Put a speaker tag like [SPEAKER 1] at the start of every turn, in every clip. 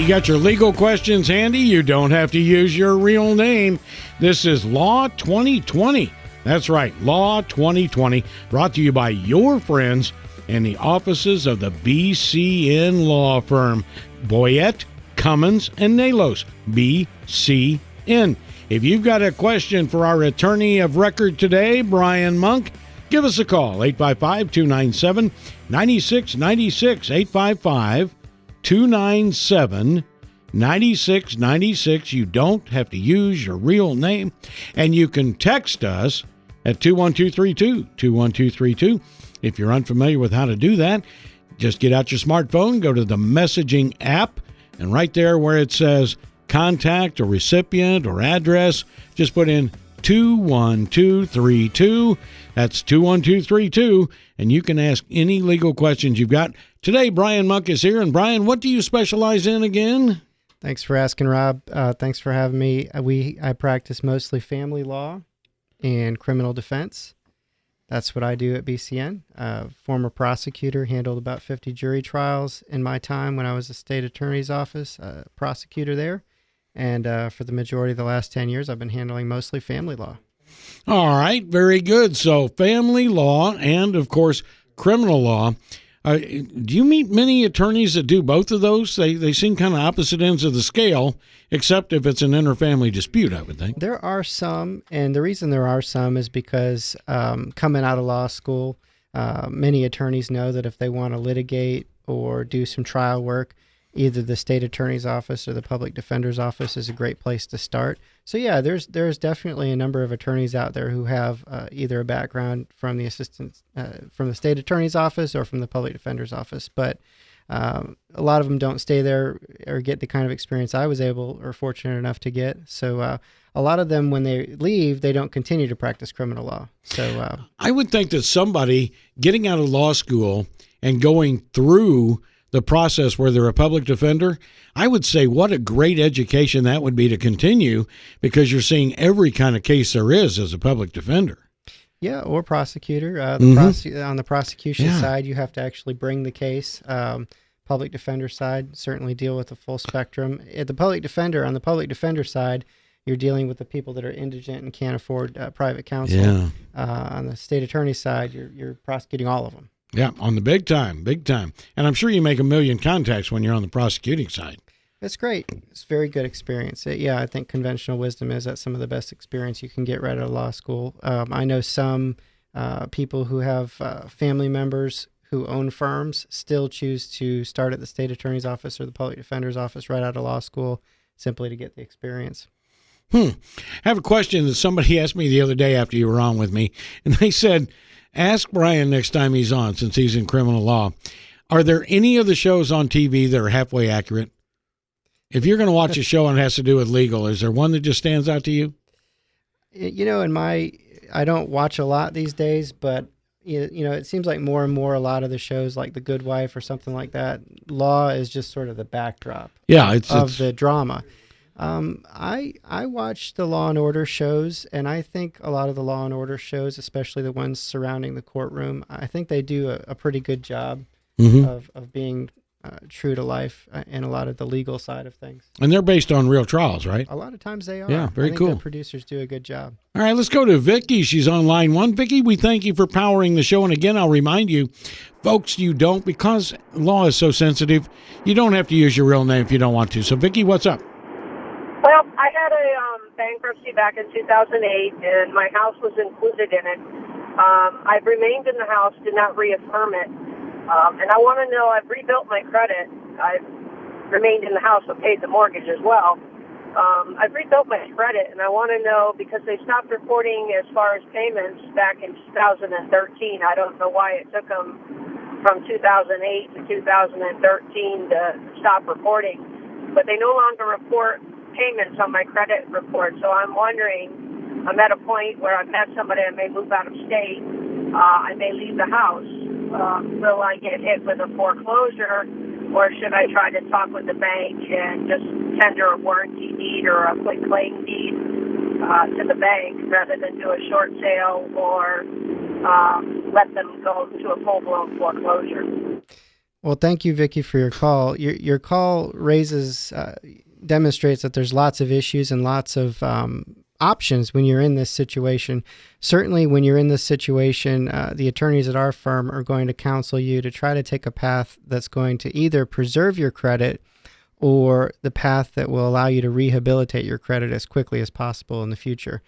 [SPEAKER 1] got your legal questions handy? You don't have to use your real name. This is Law 2020. That's right, Law 2020, brought to you by your friends and the offices of the BCN law firm, Boyette, Cummins, and Nalos, BCN. If you've got a question for our attorney of record today, Brian Monk, give us a call, 855-297-9696, 855-297-9696. You don't have to use your real name, and you can text us at 21232. If you're unfamiliar with how to do that, just get out your smartphone, go to the messaging app, and right there where it says contact or recipient or address, just put in 21232. That's 21232, and you can ask any legal questions you've got. Today, Brian Monk is here. And Brian, what do you specialize in again?
[SPEAKER 2] Thanks for asking, Rob. Thanks for having me. I practice mostly family law and criminal defense. That's what I do at BCN. Former prosecutor, handled about 50 jury trials in my time when I was a state attorney's office prosecutor there. And for the majority of the last 10 years, I've been handling mostly family law.
[SPEAKER 1] All right, very good. So family law and, of course, criminal law. Do you meet many attorneys that do both of those? They seem kind of opposite ends of the scale, except if it's an interfamily dispute, I would think.
[SPEAKER 2] There are some, and the reason there are some is because coming out of law school, many attorneys know that if they want to litigate or do some trial work, either the state attorney's office or the public defender's office is a great place to start. So yeah, there's definitely a number of attorneys out there who have either a background from the from the state attorney's office or from the public defender's office. But a lot of them don't stay there or get the kind of experience I was able or fortunate enough to get. So a lot of them, when they leave, they don't continue to practice criminal law. So
[SPEAKER 1] I would think that somebody getting out of law school and going through the process where they're a public defender, I would say what a great education that would be to continue, because you're seeing every kind of case there is as a public defender.
[SPEAKER 2] Yeah, or prosecutor. On the prosecution side, you have to actually bring the case. Public defender side, certainly deal with the full spectrum. On the public defender side, you're dealing with the people that are indigent and can't afford private counsel.
[SPEAKER 1] Yeah.
[SPEAKER 2] On the state attorney side, you're prosecuting all of them.
[SPEAKER 1] Yeah, on the big time. And I'm sure you make a million contacts when you're on the prosecuting side.
[SPEAKER 2] That's great. It's a very good experience. I think conventional wisdom is that's some of the best experience you can get right out of law school. I know some people who have family members who own firms still choose to start at the state attorney's office or the public defender's office right out of law school simply to get the experience.
[SPEAKER 1] I have a question that somebody asked me the other day after you were on with me, and they said, ask Brian next time he's on, since he's in criminal law, are there any of the shows on TV that are halfway accurate? If you're going to watch a show and it has to do with legal, is there one that just stands out to you?
[SPEAKER 2] I don't watch a lot these days, but it seems like more and more a lot of the shows like The Good Wife or something like that, law is just sort of the backdrop of the drama. I watch the Law and Order shows, and I think a lot of the Law and Order shows, especially the ones surrounding the courtroom, I think they do a pretty good job of being true to life in a lot of the legal side of things.
[SPEAKER 1] And they're based on real trials, right?
[SPEAKER 2] A lot of times they are.
[SPEAKER 1] Yeah, very cool.
[SPEAKER 2] The producers do a good job.
[SPEAKER 1] All right, let's go to Vicki. She's on line one. Vicki, we thank you for powering the show. And again, I'll remind you, folks, because law is so sensitive, you don't have to use your real name if you don't want to. So, Vicki, what's up?
[SPEAKER 3] Well, I had a bankruptcy back in 2008, and my house was included in it. I've remained in the house, did not reaffirm it. And I want to know, I've rebuilt my credit. I've remained in the house but paid the mortgage as well. I've rebuilt my credit, and I want to know, because they stopped reporting as far as payments back in 2013. I don't know why it took them from 2008 to 2013 to stop reporting. But they no longer report payments on my credit report. So I'm wondering, I'm at a point where I've met somebody, I may move out of state, I may leave the house. Will I get hit with a foreclosure, or should I try to talk with the bank and just tender a warranty deed or a quick claim deed to the bank rather than do a short sale or let them go to a full-blown foreclosure?
[SPEAKER 2] Well, thank you, Vicky, for your call. Your call demonstrates that there's lots of issues and lots of options when you're in this situation. Certainly, when you're in this situation, the attorneys at our firm are going to counsel you to try to take a path that's going to either preserve your credit or the path that will allow you to rehabilitate your credit as quickly as possible in the future.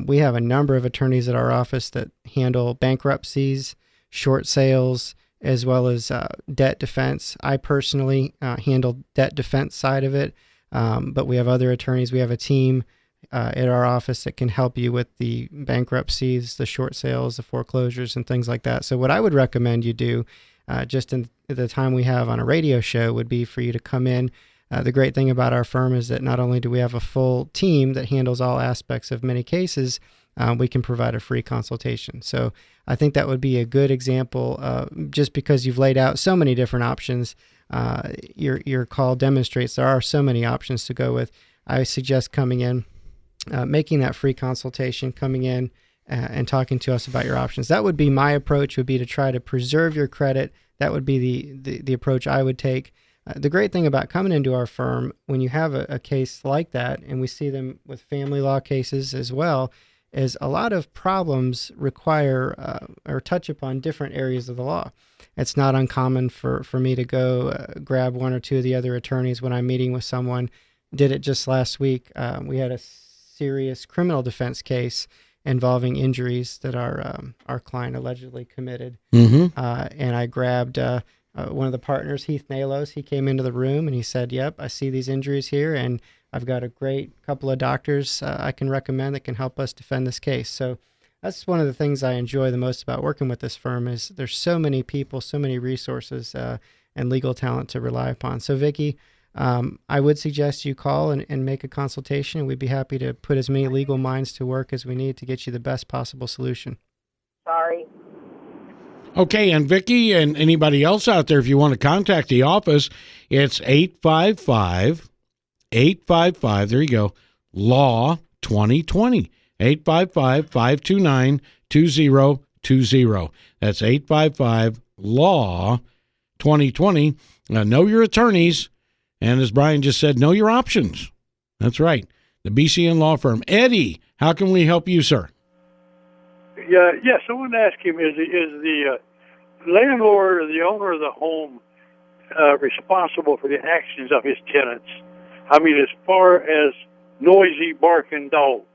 [SPEAKER 2] We have a number of attorneys at our office that handle bankruptcies, short sales, as well as debt defense. I personally handle debt defense side of it, but we have other attorneys. We have a team at our office that can help you with the bankruptcies, the short sales, the foreclosures, and things like that. So what I would recommend you do, just in the time we have on a radio show, would be for you to come in. The great thing about our firm is that not only do we have a full team that handles all aspects of many cases, we can provide a free consultation. So I think that would be a good example. Just because you've laid out so many different options, your call demonstrates there are so many options to go with. I suggest coming in, making that free consultation, coming in and talking to us about your options. That would be my approach, would be to try to preserve your credit. That would be the approach I would take. The great thing about coming into our firm, when you have a case like that, and we see them with family law cases as well, is a lot of problems require or touch upon different areas of the law. It's not uncommon for me to go grab one or two of the other attorneys when I'm meeting with someone. Did it just last week. We had a serious criminal defense case involving injuries that our client allegedly committed.
[SPEAKER 1] Mm-hmm.
[SPEAKER 2] And I grabbed one of the partners, Heath Nalos. He came into the room and he said, "Yep, I see these injuries here, and I've got a great couple of doctors I can recommend that can help us defend this case." So that's one of the things I enjoy the most about working with this firm is there's so many people, so many resources and legal talent to rely upon. So Vicky, I would suggest you call and make a consultation. We'd be happy to put as many legal minds to work as we need to get you the best possible solution.
[SPEAKER 3] Sorry.
[SPEAKER 1] Okay, and Vicky and anybody else out there, if you want to contact the office, it's 855, there you go, Law 2020, 855-529-2020. That's 855 Law 2020. Know your attorneys, and as Brian just said, know your options. That's right. The BCN law firm. Eddie, how can we help you, sir?
[SPEAKER 4] Yes, I wanted to ask him, is the landlord or the owner of the home responsible for the actions of his tenants? I mean, as far as noisy barking dogs.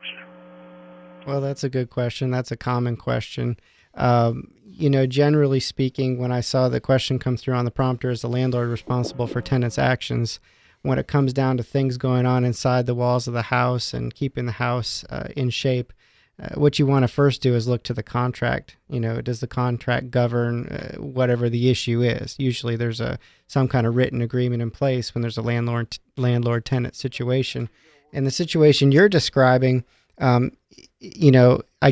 [SPEAKER 2] Well, that's a good question. That's a common question. Generally speaking, when I saw the question come through on the prompter, is the landlord responsible for tenants' actions? When it comes down to things going on inside the walls of the house and keeping the house in shape, what you want to first do is look to the contract. Does the contract govern whatever the issue is? Usually there's some kind of written agreement in place when there's a landlord-tenant situation. And the situation you're describing, I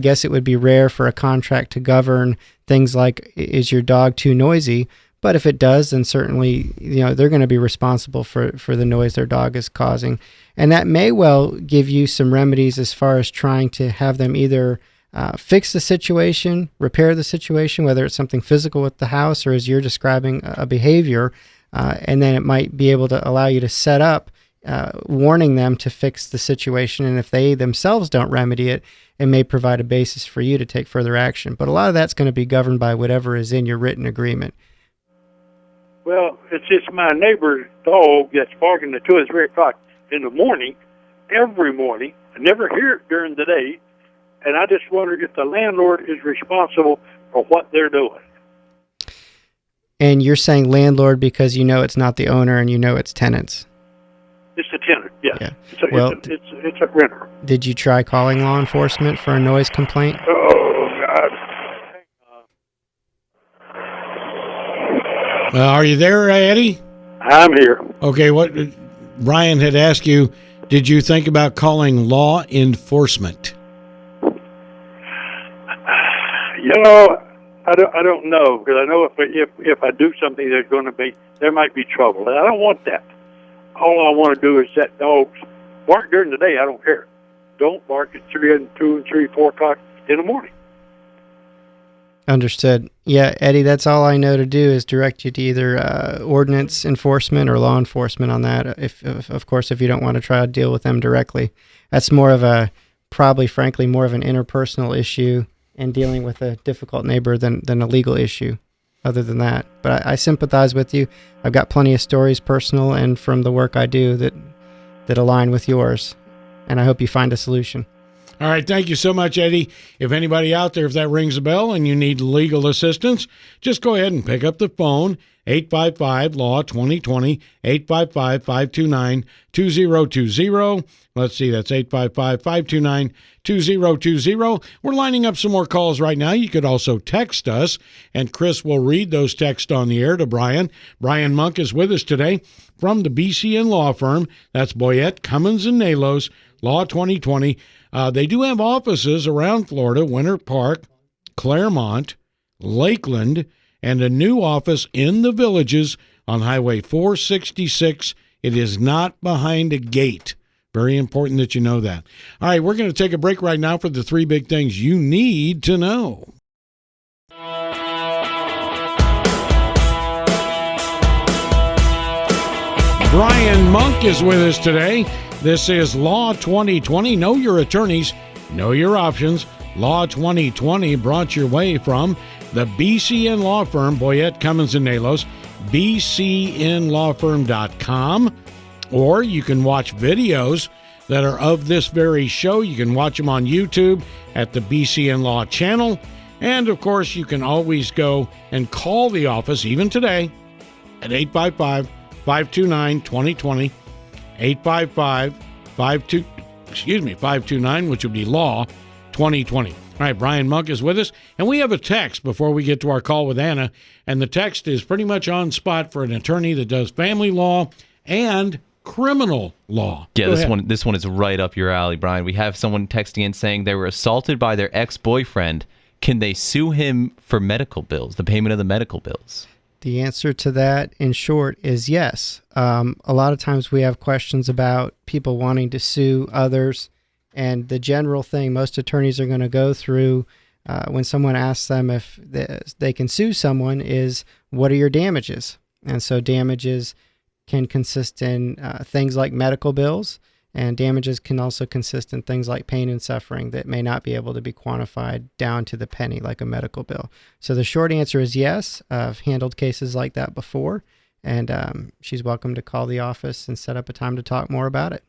[SPEAKER 2] guess it would be rare for a contract to govern things like, is your dog too noisy? But if it does, then certainly, they're going to be responsible for the noise their dog is causing. And that may well give you some remedies as far as trying to have them either fix the situation, repair the situation, whether it's something physical with the house or as you're describing a behavior. And then it might be able to allow you to set up warning them to fix the situation. And if they themselves don't remedy it, it may provide a basis for you to take further action. But a lot of that's going to be governed by whatever is in your written agreement.
[SPEAKER 4] Well, it's just my neighbor's dog that's barking at 2 or 3 o'clock in the morning, every morning. I never hear it during the day. And I just wonder if the landlord is responsible for what they're doing.
[SPEAKER 2] And you're saying landlord because it's not the owner and it's tenants.
[SPEAKER 4] It's the tenant, yes.
[SPEAKER 2] Yeah.
[SPEAKER 4] It's a renter.
[SPEAKER 2] Did you try calling law enforcement for a noise complaint?
[SPEAKER 4] Oh, God.
[SPEAKER 1] Are you there, Eddie?
[SPEAKER 4] I'm here.
[SPEAKER 1] Okay, what Brian had asked you, did you think about calling law enforcement?
[SPEAKER 4] I don't know, because I know if I do something, there might be trouble. And I don't want that. All I want to do is that dogs bark during the day. I don't care. Don't bark at 2 and 3, 4 o'clock in the morning.
[SPEAKER 2] Understood. Yeah, Eddie, that's all I know to do is direct you to either ordinance enforcement or law enforcement on that. If of course, if you don't want to try to deal with them directly, that's more of a probably, frankly, more of an interpersonal issue and dealing with a difficult neighbor than a legal issue. Other than that, but I sympathize with you. I've got plenty of stories, personal and from the work I do, that align with yours, and I hope you find a solution.
[SPEAKER 1] All right, thank you so much, Eddie. If anybody out there, if that rings a bell and you need legal assistance, just go ahead and pick up the phone, 855-LAW-2020, 855-529-2020. Let's see, that's 855-529-2020. We're lining up some more calls right now. You could also text us, and Chris will read those texts on the air to Brian. Brian Monk is with us today from the BCN law firm. That's Boyette, Cummins, and Nalos, Law 2020. They do have offices around Florida, Winter Park, Claremont, Lakeland, and a new office in the Villages on Highway 466. It is not behind a gate. Very important that you know that. All right, we're going to take a break right now for the 3 big things you need to know. Brian Monk is with us today. This is Law 2020. Know your attorneys, know your options. Law 2020 brought your way from the BCN law firm, Boyette, Cummins, and Nalos, bcnlawfirm.com. Or you can watch videos that are of this very show. You can watch them on YouTube at the BCN Law channel. And, of course, you can always go and call the office, even today, at 855-529-2020, 855-529, which would be Law 2020. All right, Brian Monk is with us, and we have a text before we get to our call with Anna, and the text is pretty much on spot for an attorney that does family law and criminal law.
[SPEAKER 5] Yeah, this one is right up your alley, Brian. We have someone texting in saying they were assaulted by their ex-boyfriend. Can they sue him for medical bills, the payment of the medical bills?
[SPEAKER 2] The answer to that, in short, is yes. A lot of times we have questions about people wanting to sue others, and the general thing most attorneys are going to go through when someone asks them if they can sue someone is, what are your damages? And so damages can consist in things like medical bills, and damages can also consist in things like pain and suffering that may not be able to be quantified down to the penny like a medical bill. So the short answer is yes. I've handled cases like that before, and she's welcome to call the office and set up a time to talk more about it.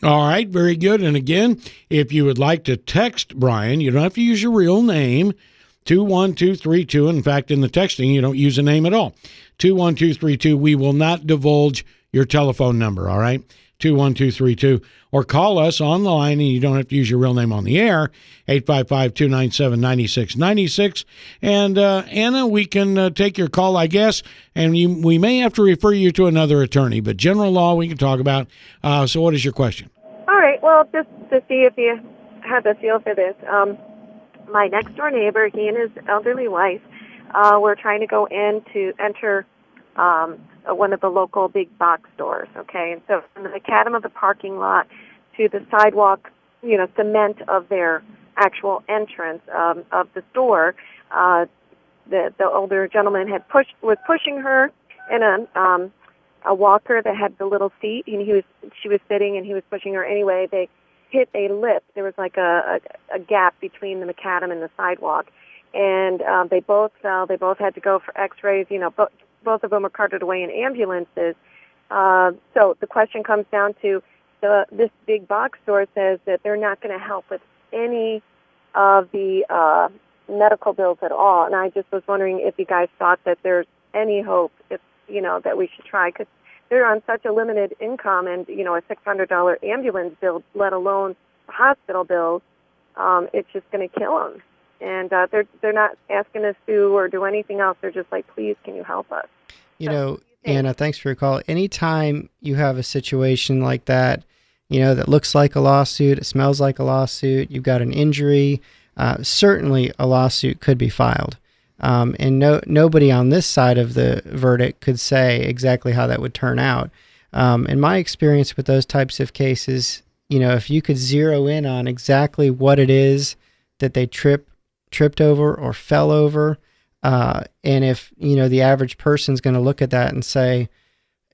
[SPEAKER 1] All right, very good. And again, if you would like to text Brian, you don't have to use your real name, 21232. In fact, in the texting, you don't use a name at all. 21232. We will not divulge your telephone number, all right? 21232, or call us online, and you don't have to use your real name on the air, 855-297-9696. And Anna, we can take your call, I guess, and we may have to refer you to another attorney, but general law we can talk about. So what is your question?
[SPEAKER 6] All right, well, just to see if you have a feel for this. My next-door neighbor, he and his elderly wife, were trying to go in to enter one of the local big box stores, okay? And so from the macadam of the parking lot to the sidewalk, cement of their actual entrance of the store, the older gentleman was pushing her in a walker that had the little seat, and she was sitting, and he was pushing her anyway. They hit a lip. There was like a gap between the macadam and the sidewalk, and they both fell. They both had to go for x-rays, both of them were carted away in ambulances. So the question comes down to this big box store says that they're not going to help with any of the medical bills at all. And I just was wondering if you guys thought that there's any hope, that we should try, because they're on such a limited income, and a $600 ambulance bill, let alone hospital bills, it's just going to kill them. And they're not asking us to or do anything else. They're just like, please, can you help us?
[SPEAKER 2] Anna, thanks for your call. Anytime you have a situation like that, that looks like a lawsuit, it smells like a lawsuit, you've got an injury, certainly a lawsuit could be filed. And nobody on this side of the verdict could say exactly how that would turn out. In my experience with those types of cases, if you could zero in on exactly what it is that they trip tripped over or fell over. And if, the average person's going to look at that and say,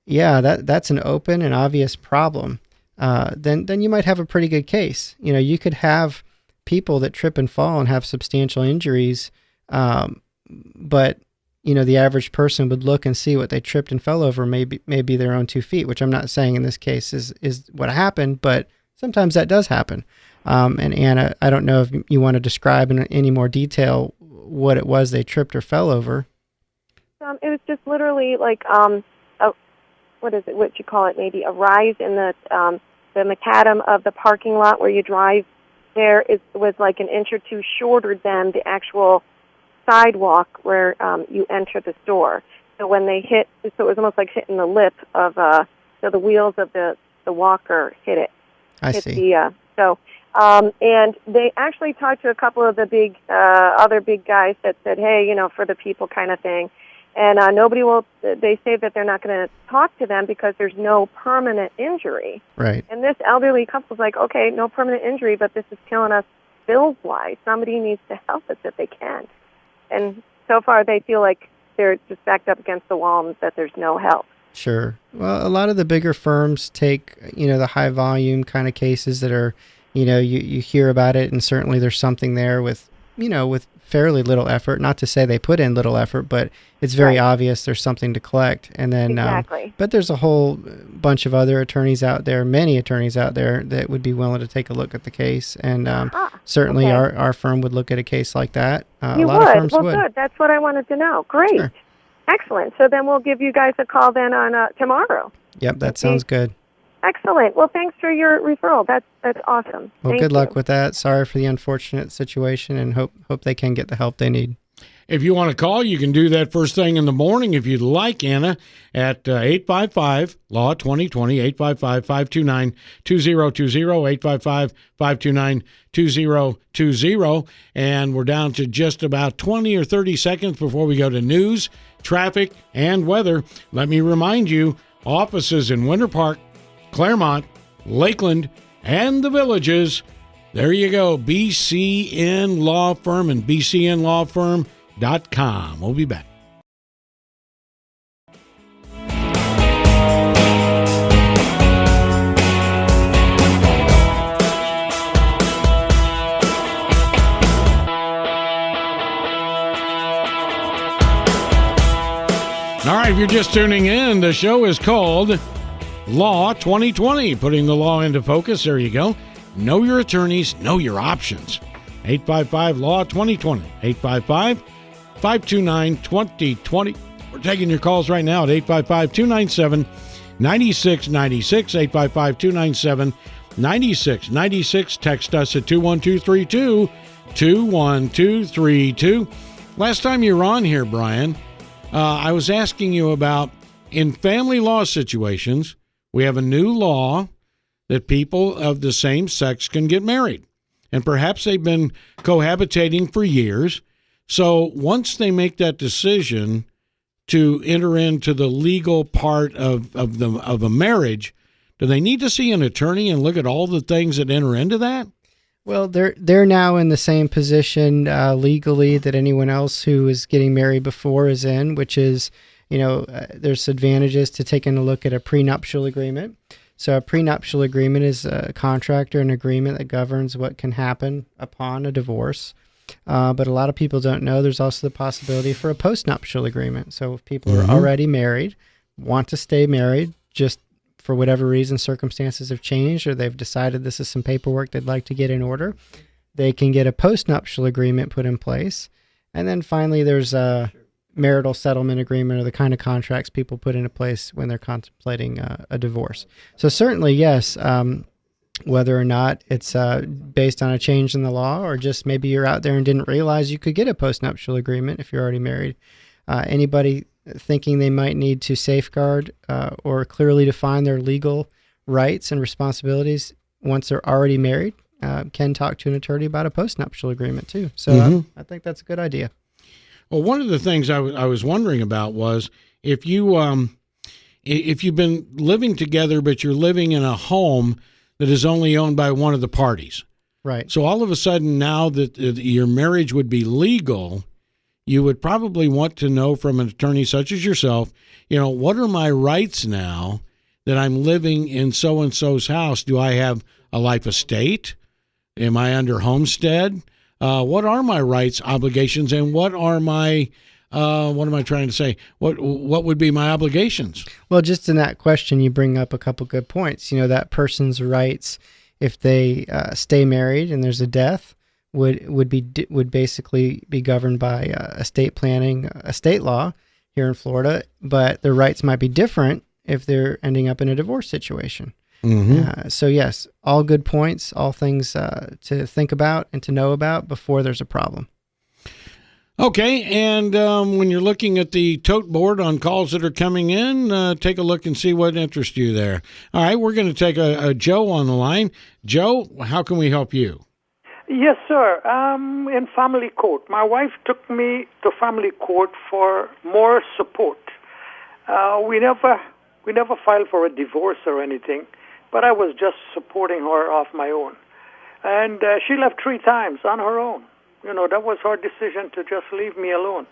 [SPEAKER 2] yeah, that's an open and obvious problem, then you might have a pretty good case. You could have people that trip and fall and have substantial injuries, but the average person would look and see what they tripped and fell over, maybe their own 2 feet, which I'm not saying in this case is what happened, but sometimes that does happen. And Anna, I don't know if you want to describe in any more detail what it was they tripped or fell over.
[SPEAKER 6] It was just literally like what you call it, maybe a rise in the macadam of the parking lot where you drive. Was like an inch or two shorter than the actual sidewalk where you enter the store. So when they hit, so it was almost like hitting the lip of so the wheels of the walker hit it.
[SPEAKER 2] I see.
[SPEAKER 6] And they actually talked to a couple of the other big guys that said, hey, for the people kind of thing. And they say that they're not going to talk to them because there's no permanent injury.
[SPEAKER 2] Right.
[SPEAKER 6] And this elderly couple's like, okay, no permanent injury, but this is killing us bills-wise. Somebody needs to help us if they can. And so far they feel like they're just backed up against the wall and that there's no help.
[SPEAKER 2] Sure. Well, a lot of the bigger firms take, the high volume kind of cases that are, you hear about it, and certainly there's something there with fairly little effort. Not to say they put in little effort, but it's very obvious there's something to collect. And then,
[SPEAKER 6] exactly.
[SPEAKER 2] But there's a whole bunch of other attorneys out there, many attorneys out there that would be willing to take a look at the case. And certainly our firm would look at a case like that. A lot of firms would.
[SPEAKER 6] Good. That's what I wanted to know. Great.
[SPEAKER 2] Sure.
[SPEAKER 6] Excellent. So then we'll give you guys a call then on tomorrow.
[SPEAKER 2] Yep, that sounds good.
[SPEAKER 6] Excellent. Well, thanks for your referral. That's awesome.
[SPEAKER 2] Well, good luck with that. Sorry for the unfortunate situation, and hope they can get the help they need.
[SPEAKER 1] If you want to call, you can do that first thing in the morning if you'd like, Anna, at 855-LAW-2020, 855-529-2020, 855-529-2020. And we're down to just about 20 or 30 seconds before we go to news, traffic, and weather. Let me remind you, offices in Winter Park, Claremont, Lakeland, and the Villages. There you go, BCN Law Firm and bcnlawfirm.com. We'll be back. All right, if you're just tuning in, the show is called Law 2020, putting the law into focus. There you go. Know your attorneys, know your options. 855-LAW-2020, 855-529-2020. We're taking your calls right now at 855-297-9696, 855-297-9696. Text us at 21232, 21232. Last time you were on here, Brian, I was asking you about, in family law situations, we have a new law that people of the same sex can get married. And perhaps they've been cohabitating for years. So once they make that decision to enter into the legal part of a marriage, do they need to see an attorney and look at all the things that enter into that?
[SPEAKER 2] Well, they're now in the same position legally that anyone else who is getting married before is in, which is, there's advantages to taking a look at a prenuptial agreement. So a prenuptial agreement is a contract or an agreement that governs what can happen upon a divorce. But a lot of people don't know there's also the possibility for a postnuptial agreement. So if people are already married, want to stay married, just for whatever reason circumstances have changed or they've decided this is some paperwork they'd like to get in order, they can get a postnuptial agreement put in place. And then finally there's a marital settlement agreement, or the kind of contracts people put into place when they're contemplating a divorce. So certainly, yes, whether or not it's based on a change in the law or just maybe you're out there and didn't realize you could get a postnuptial agreement if you're already married. Anybody thinking they might need to safeguard or clearly define their legal rights and responsibilities once they're already married can talk to an attorney about a postnuptial agreement too. So I think that's a good idea.
[SPEAKER 1] Well, one of the things I was wondering about was if you've been living together, but you're living in a home that is only owned by one of the parties.
[SPEAKER 2] Right.
[SPEAKER 1] So all of a sudden, now that your marriage would be legal, you would probably want to know from an attorney such as yourself, what are my rights now that I'm living in so-and-so's house? Do I have a life estate? Am I under homestead? What are my rights, obligations, and what are my what am I trying to say? What would be my obligations?
[SPEAKER 2] Well, just in that question, you bring up a couple good points. That person's rights, if they stay married and there's a death, would basically be governed by estate planning, estate law here in Florida. But their rights might be different if they're ending up in a divorce situation.
[SPEAKER 1] Mm-hmm.
[SPEAKER 2] So yes, all good points, all things to think about and to know about before there's a problem.
[SPEAKER 1] Okay, and when you're looking at the tote board on calls that are coming in, take a look and see what interests you there. All right, we're going to take a Joe on the line. Joe, how can we help you?
[SPEAKER 7] Yes, sir. In family court. My wife took me to family court for more support. We never filed for a divorce or anything, but I was just supporting her off my own. And she left 3 times on her own. That was her decision to just leave me alone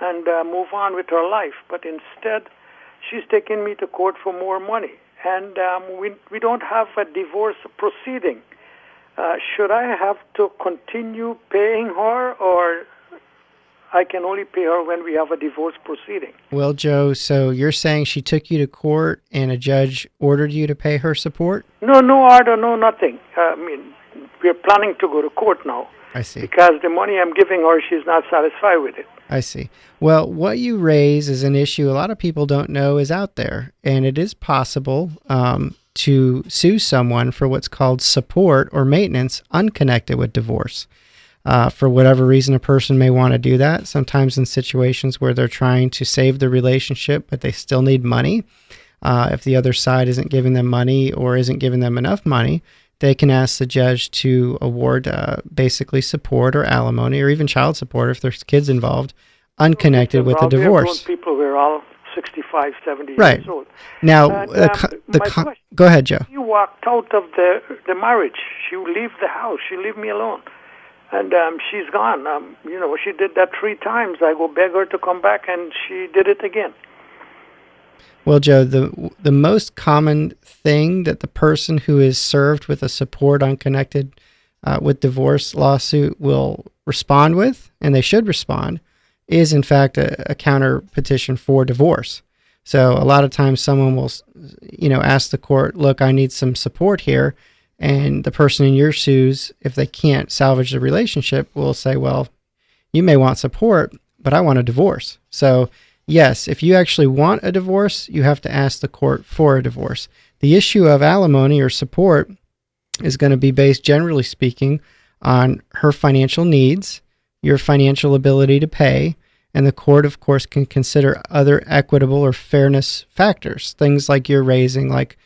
[SPEAKER 7] and move on with her life. But instead, she's taking me to court for more money. And we don't have a divorce proceeding. Should I have to continue paying her, or I can only pay her when we have a divorce proceeding?
[SPEAKER 2] Well, Joe, so you're saying she took you to court and a judge ordered you to pay her support?
[SPEAKER 7] No order, no nothing. We're planning to go to court now.
[SPEAKER 2] I see.
[SPEAKER 7] Because the money I'm giving her, she's not satisfied with it.
[SPEAKER 2] I see. Well, what you raise is an issue a lot of people don't know is out there, and it is possible to sue someone for what's called support or maintenance unconnected with divorce. For whatever reason, a person may want to do that, sometimes in situations where they're trying to save the relationship, but they still need money. If the other side isn't giving them money or isn't giving them enough money, they can ask the judge to award basically support or alimony or even child support if there's kids involved, unconnected with the divorce.
[SPEAKER 7] People who are all 65, 70
[SPEAKER 2] right.
[SPEAKER 7] years old.
[SPEAKER 2] Now, go ahead, Joe.
[SPEAKER 7] She walked out of the marriage. She would leave the house. She leave me alone. And she's gone. She did that 3 times. I go beg her to come back, and she did it again.
[SPEAKER 2] Well, Joe, the most common thing that the person who is served with a support unconnected with divorce lawsuit will respond with, and they should respond, is in fact a counter petition for divorce. So a lot of times someone will, ask the court, look, I need some support here. And the person in your shoes, if they can't salvage the relationship, will say, well, you may want support, but I want a divorce. So yes, if you actually want a divorce, you have to ask the court for a divorce. The issue of alimony or support is going to be based, generally speaking, on her financial needs, your financial ability to pay, and the court, of course, can consider other equitable or fairness factors, things like you're raising, like,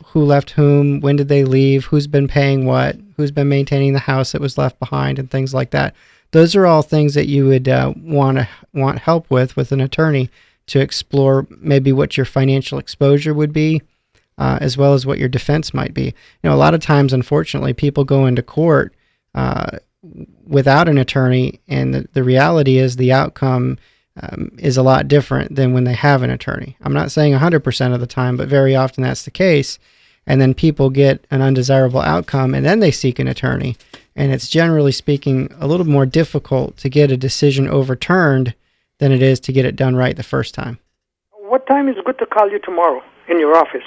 [SPEAKER 2] who left whom, when did they leave, who's been paying what, who's been maintaining the house that was left behind, and things like that. Those are all things that you would want help with an attorney to explore maybe what your financial exposure would be, as well as what your defense might be. A lot of times, unfortunately, people go into court without an attorney, and the reality is the outcome is a lot different than when they have an attorney. I'm not saying 100% of the time, but very often that's the case. And then people get an undesirable outcome, and then they seek an attorney. And it's generally speaking a little more difficult to get a decision overturned than it is to get it done right the first time.
[SPEAKER 7] What time is good to call you tomorrow in your office?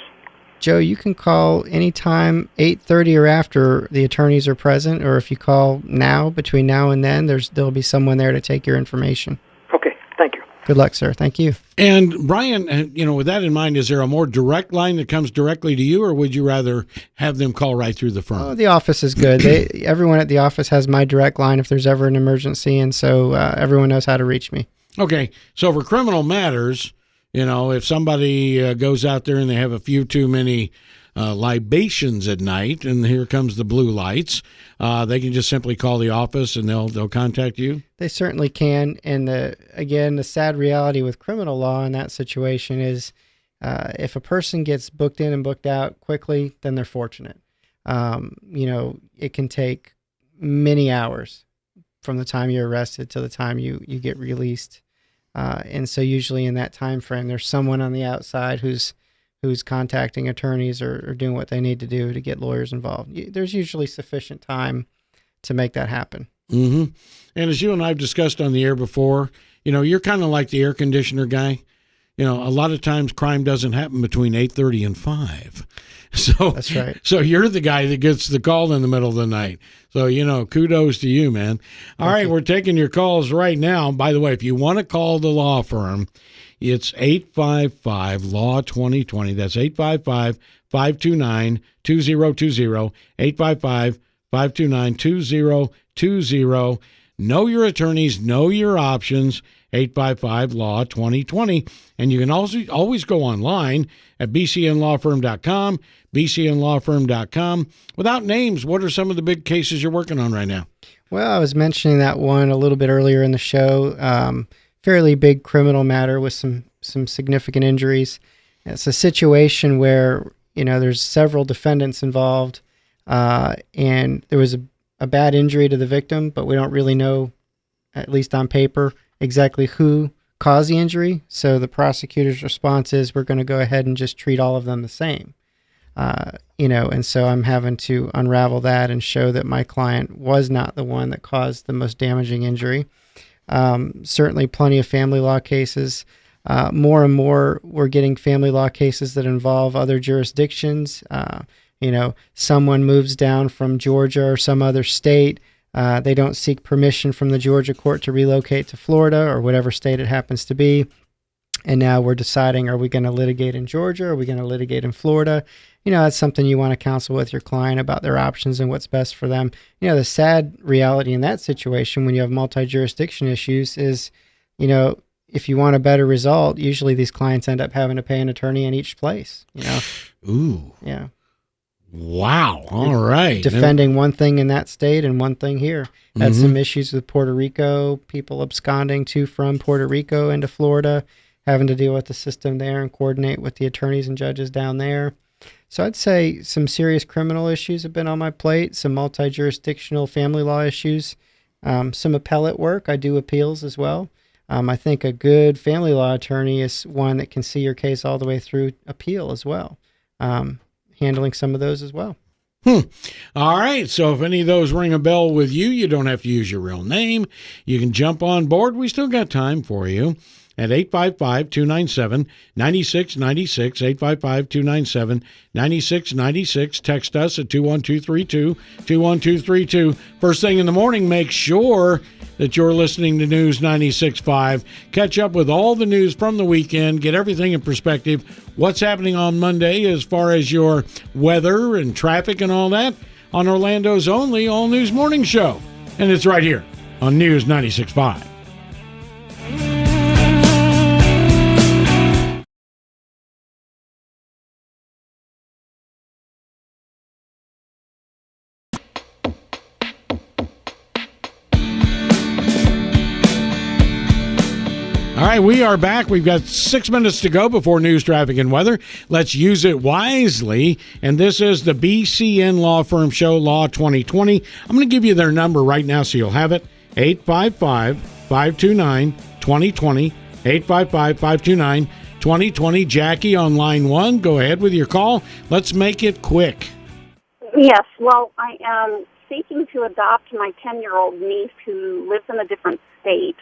[SPEAKER 2] Joe, you can call anytime 8:30 or after the attorneys are present, or if you call now, between now and then, there'll be someone there to take your information.
[SPEAKER 7] Okay, thank you.
[SPEAKER 2] Good luck, sir. Thank you.
[SPEAKER 1] And Brian, with that in mind, is there a more direct line that comes directly to you, or would you rather have them call right through the firm?
[SPEAKER 2] Oh, the office is good. Everyone at the office has my direct line if there's ever an emergency, and so everyone knows how to reach me.
[SPEAKER 1] Okay, so for criminal matters, if somebody goes out there and they have a few too many libations at night, and here comes the blue lights, they can just simply call the office and they'll contact you?
[SPEAKER 2] They certainly can. And the sad reality with criminal law in that situation is if a person gets booked in and booked out quickly, then they're fortunate. it can take many hours from the time you're arrested to the time you get released. And so usually in that time frame, there's someone on the outside who's contacting attorneys or doing what they need to do to get lawyers involved. There's usually sufficient time to make that happen.
[SPEAKER 1] Mm-hmm. And as you and I've discussed on the air before, you're kind of like the air conditioner guy. A lot of times crime doesn't happen between 8:30 and 5. So
[SPEAKER 2] that's right.
[SPEAKER 1] So you're the guy that gets the call in the middle of the night. So, kudos to you, man. All right, we're taking your calls right now. By the way, if you want to call the law firm, it's 855-LAW-2020. That's 855-529-2020, 855-529-2020. Know your attorneys, know your options, 855-LAW-2020. And you can also always go online at bcnlawfirm.com, bcnlawfirm.com. Without names, what are some of the big cases you're working on right now?
[SPEAKER 2] Well, I was mentioning that one a little bit earlier in the show. Fairly big criminal matter with some significant injuries. It's a situation where, there's several defendants involved, and there was a bad injury to the victim, but we don't really know, at least on paper, exactly who caused the injury. So the prosecutor's response is, we're going to go ahead and just treat all of them the same. And so I'm having to unravel that and show that my client was not the one that caused the most damaging injury. Certainly plenty of family law cases. More and more, we're getting family law cases that involve other jurisdictions. Someone moves down from Georgia or some other state. They don't seek permission from the Georgia court to relocate to Florida or whatever state it happens to be. And now we're deciding, are we going to litigate in Georgia? Are we going to litigate in Florida? That's something you want to counsel with your client about their options and what's best for them. The sad reality in that situation when you have multi-jurisdiction issues is, if you want a better result, usually these clients end up having to pay an attorney in each place,
[SPEAKER 1] Ooh.
[SPEAKER 2] Yeah.
[SPEAKER 1] Wow. All right.
[SPEAKER 2] Defending one thing in that state and one thing here. Had some issues with Puerto Rico, people absconding from Puerto Rico into Florida, having to deal with the system there and coordinate with the attorneys and judges down there. So I'd say some serious criminal issues have been on my plate, some multi-jurisdictional family law issues, some appellate work. I do appeals as well. I think a good family law attorney is one that can see your case all the way through appeal as well, handling some of those as well.
[SPEAKER 1] All right. So if any of those ring a bell with you, you don't have to use your real name. You can jump on board. We still got time for you at 855-297-9696, 855-297-9696. Text us at 21232, 21232. First thing in the morning, make sure that you're listening to News 96.5. Catch up with all the news from the weekend. Get everything in perspective. What's happening on Monday as far as your weather and traffic and all that on Orlando's only All News Morning Show. And it's right here on News 96.5. All right, we are back. We've got 6 minutes to go before news, traffic, and weather. Let's use it wisely. And this is the BCN Law Firm Show, Law 2020. I'm going to give you their number right now so you'll have it. 855-529-2020. 855-529-2020. Jackie on line 1. Go ahead with your call. Let's make it quick.
[SPEAKER 8] Yes, well, I am seeking to adopt my 10-year-old niece who lives in a different state.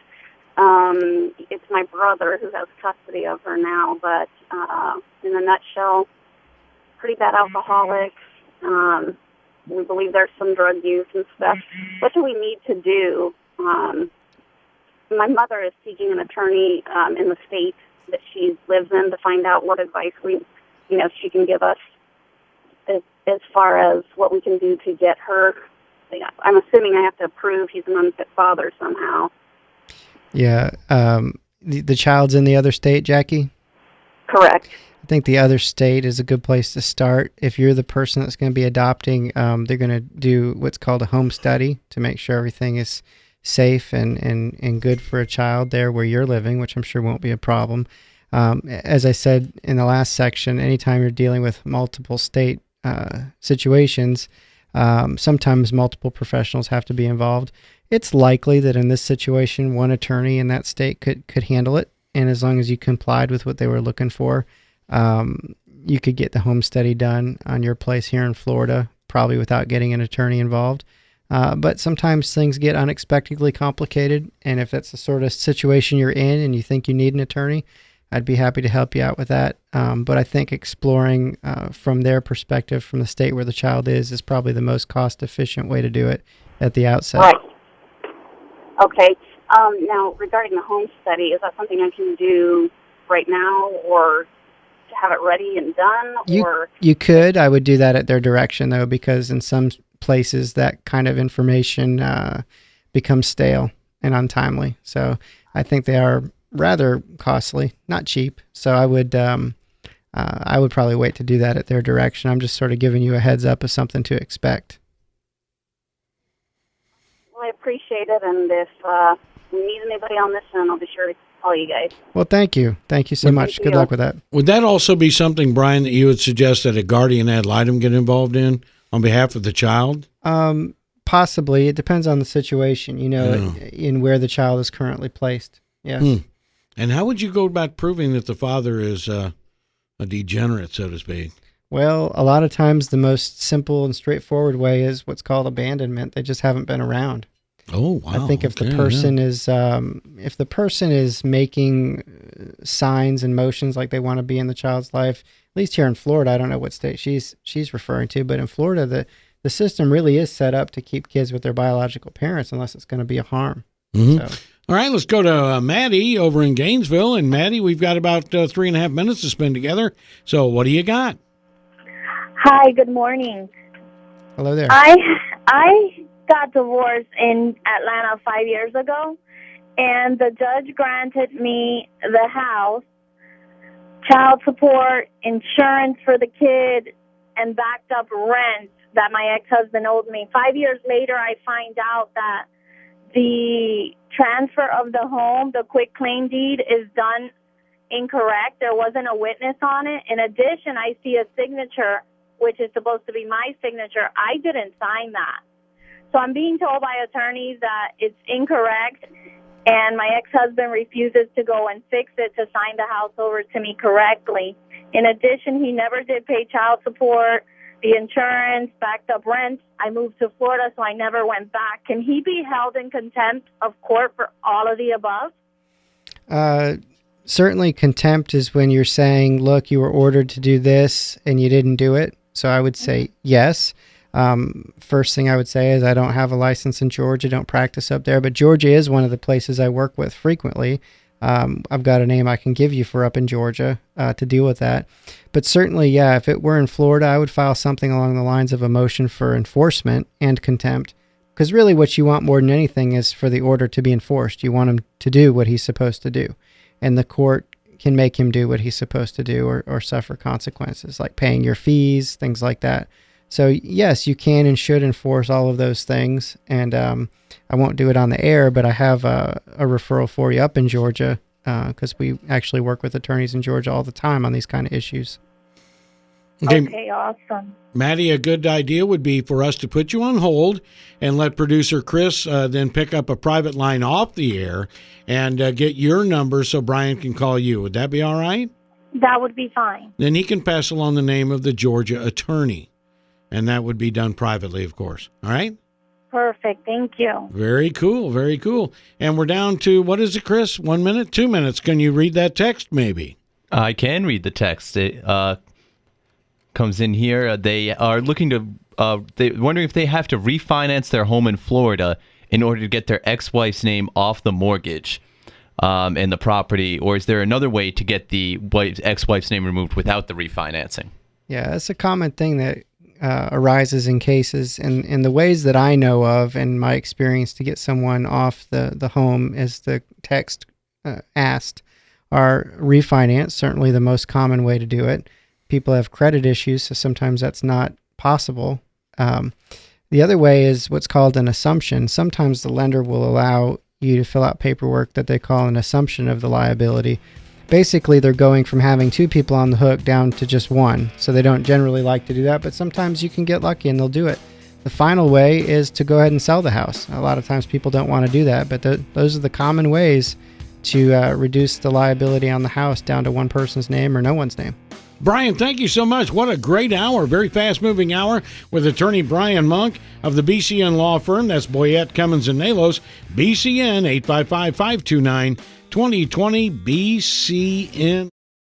[SPEAKER 8] It's my brother who has custody of her now, but in a nutshell, pretty bad alcoholic. We believe there's some drug use and stuff. What do we need to do? My mother is seeking an attorney in the state that she lives in to find out what advice she can give us as far as what we can do to get her. I'm assuming I have to prove he's an unfit father somehow.
[SPEAKER 2] Yeah. The child's in the other state, Jackie?
[SPEAKER 8] Correct.
[SPEAKER 2] I think the other state is a good place to start. If you're the person that's going to be adopting, they're going to do what's called a home study to make sure everything is safe and good for a child there where you're living, which I'm sure won't be a problem. As I said in the last section, anytime you're dealing with multiple state situations, sometimes multiple professionals have to be involved. It's likely that in this situation, one attorney in that state could handle it. And as long as you complied with what they were looking for, you could get the home study done on your place here in Florida, probably without getting an attorney involved. But sometimes things get unexpectedly complicated. And if that's the sort of situation you're in and you think you need an attorney, I'd be happy to help you out with that. But I think exploring from their perspective, from the state where the child is probably the most cost-efficient way to do it at the outset.
[SPEAKER 8] Right. Okay. Now, regarding the home study, is that something I can do right now or have it ready and done?
[SPEAKER 2] You could. I would do that at their direction, though, because in some places that kind of information becomes stale and untimely. So I think they are rather costly, not cheap. So I would probably wait to do that at their direction. I'm just sort of giving you a heads up of something to expect.
[SPEAKER 8] Well, I appreciate it, and if we need anybody on this end, I'll be sure to call you guys.
[SPEAKER 2] Well, thank you. Thank you so much. Good luck with that.
[SPEAKER 1] Would that also be something, Brian, that you would suggest that a guardian ad litem get involved in on behalf of the child?
[SPEAKER 2] Possibly. It depends on the situation, in where the child is currently placed. Yes.
[SPEAKER 1] And how would you go about proving that the father is a degenerate, so to speak?
[SPEAKER 2] Well, a lot of times the most simple and straightforward way is what's called abandonment. They just haven't been around.
[SPEAKER 1] Oh, wow.
[SPEAKER 2] I think if the person is making signs and motions like they want to be in the child's life, at least here in Florida, I don't know what state she's referring to, but in Florida, the system really is set up to keep kids with their biological parents unless it's going to be a harm.
[SPEAKER 1] Mm-hmm.
[SPEAKER 2] So.
[SPEAKER 1] All right, let's go to Maddie over in Gainesville. And Maddie, we've got about 3.5 minutes to spend together. So what do you got?
[SPEAKER 9] Hi, good morning.
[SPEAKER 2] Hello there.
[SPEAKER 9] I got divorced in Atlanta 5 years ago, and the judge granted me the house, child support, insurance for the kid, and backed up rent that my ex-husband owed me. 5 years later, I find out that the transfer of the home, the quick claim deed, is done incorrect. There wasn't a witness on it. In addition, I see a signature, which is supposed to be my signature. I didn't sign that. So I'm being told by attorneys that it's incorrect, and my ex-husband refuses to go and fix it to sign the house over to me correctly. In addition, he never did pay child support, the insurance, backed up rent. I moved to Florida, so I never went back. Can he be held in contempt of court for all of the above?
[SPEAKER 2] Certainly contempt is when you're saying, look, you were ordered to do this and you didn't do it. So I would say yes. First thing I would say is I don't have a license in Georgia, don't practice up there, but Georgia is one of the places I work with frequently. I've got a name I can give you for up in Georgia to deal with that. But certainly, yeah, if it were in Florida, I would file something along the lines of a motion for enforcement and contempt. Because really what you want more than anything is for the order to be enforced. You want him to do what he's supposed to do. And the court can make him do what he's supposed to do or suffer consequences, like paying your fees, things like that. So yes, you can and should enforce all of those things. And I won't do it on the air, but I have a referral for you up in Georgia because we actually work with attorneys in Georgia all the time on these kind of issues.
[SPEAKER 9] Okay, awesome.
[SPEAKER 1] Maddie, a good idea would be for us to put you on hold and let producer Chris then pick up a private line off the air and get your number so Brian can call you. Would that be all right?
[SPEAKER 9] That would be fine.
[SPEAKER 1] Then he can pass along the name of the Georgia attorney, and that would be done privately, of course. All right?
[SPEAKER 9] Perfect. Thank you.
[SPEAKER 1] Very cool. Very cool. And we're down to, what is it, Chris? 1 minute, 2 minutes. Can you read that text maybe?
[SPEAKER 5] I can read the text. It comes in here. They are looking to, they're wondering if they have to refinance their home in Florida in order to get their ex-wife's name off the mortgage and the property, or is there another way to get the ex-wife's name removed without the refinancing?
[SPEAKER 2] Yeah, that's a common thing that arises in cases, and in the ways that I know of and my experience to get someone off the home, as the text asked, are refinance, certainly the most common way to do it. People have credit issues, so sometimes that's not possible. The other way is what's called an assumption. Sometimes the lender will allow you to fill out paperwork that they call an assumption of the liability. basically they're going from having two people on the hook down to just one. So they don't generally like to do that, but sometimes you can get lucky and they'll do it. The final way is to go ahead and sell the house. A lot of times people don't want to do that, but those are the common ways to reduce the liability on the house down to one person's name or no one's name.
[SPEAKER 1] Brian, thank you so much. What a great hour. Very fast-moving hour with attorney Brian Monk of the BCN law firm. That's Boyette, Cummins, and Nalos. BCN, 855-529-2020, BCN.